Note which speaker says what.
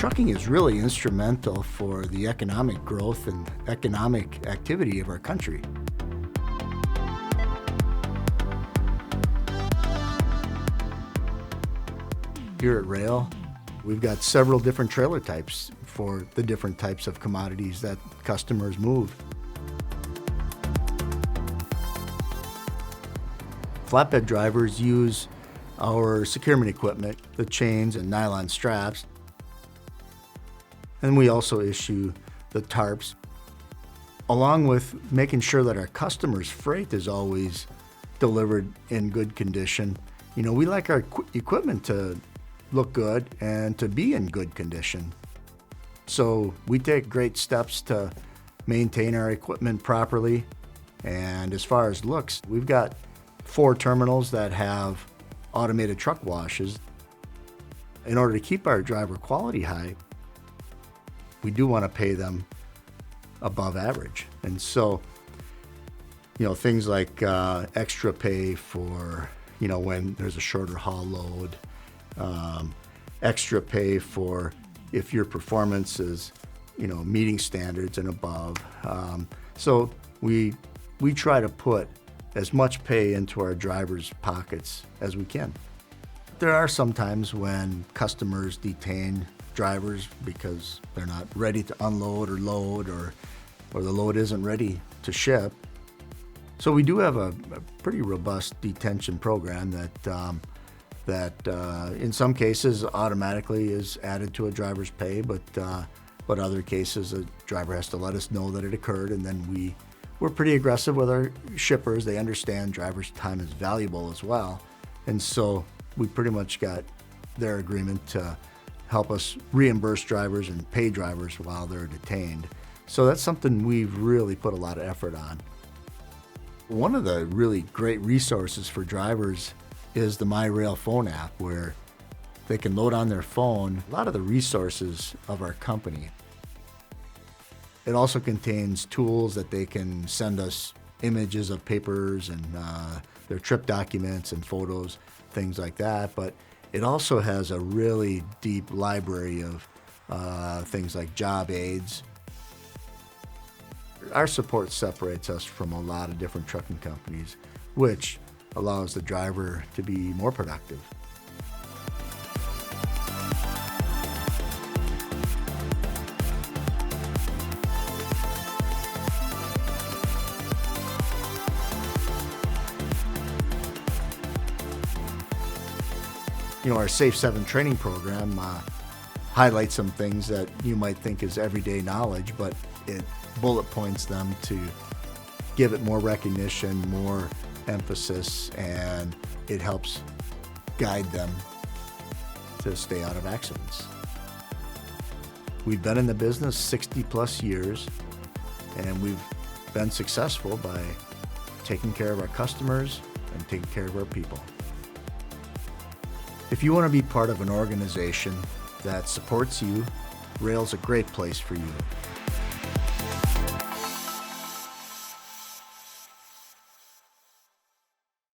Speaker 1: Trucking is really instrumental for the economic growth and economic activity of our country. Here at Rail, we've got several different trailer types for the different types of commodities that customers move. Flatbed drivers use our securement equipment, the chains and nylon straps. And we also issue the tarps, along with making sure that our customers' freight is always delivered in good condition. You know, we like our equipment to look good and to be in good condition. So we take great steps to maintain our equipment properly. And as far as looks, we've got 4 terminals that have automated truck washes. In order to keep our driver quality high, we do want to pay them above average. And so, you know, things like extra pay for, you know, when there's a shorter haul load, extra pay for if your performance is, you know, meeting standards and above. So we try to put as much pay into our drivers' pockets as we can. There are some times when customers detain drivers because they're not ready to unload or load, or the load isn't ready to ship. So we do have a pretty robust detention program that in some cases automatically is added to a driver's pay, but other cases a driver has to let us know that it occurred, and then we're pretty aggressive with our shippers. They understand drivers' time is valuable as well, and so we pretty much got their agreement to help us reimburse drivers and pay drivers while they're detained. So that's something we've really put a lot of effort on. One of the really great resources for drivers is the MyRail phone app, where they can load on their phone a lot of the resources of our company. It also contains tools that they can send us images of papers and their trip documents and photos, things like that. But it also has a really deep library of things like job aids. Our support separates us from a lot of different trucking companies, which allows the driver to be more productive. You know, our Safe 7 training program highlights some things that you might think is everyday knowledge, but it bullet points them to give it more recognition, more emphasis, and it helps guide them to stay out of accidents. We've been in the business 60 plus years, and we've been successful by taking care of our customers and taking care of our people. If you want to be part of an organization that supports you, Rail's a great place for you.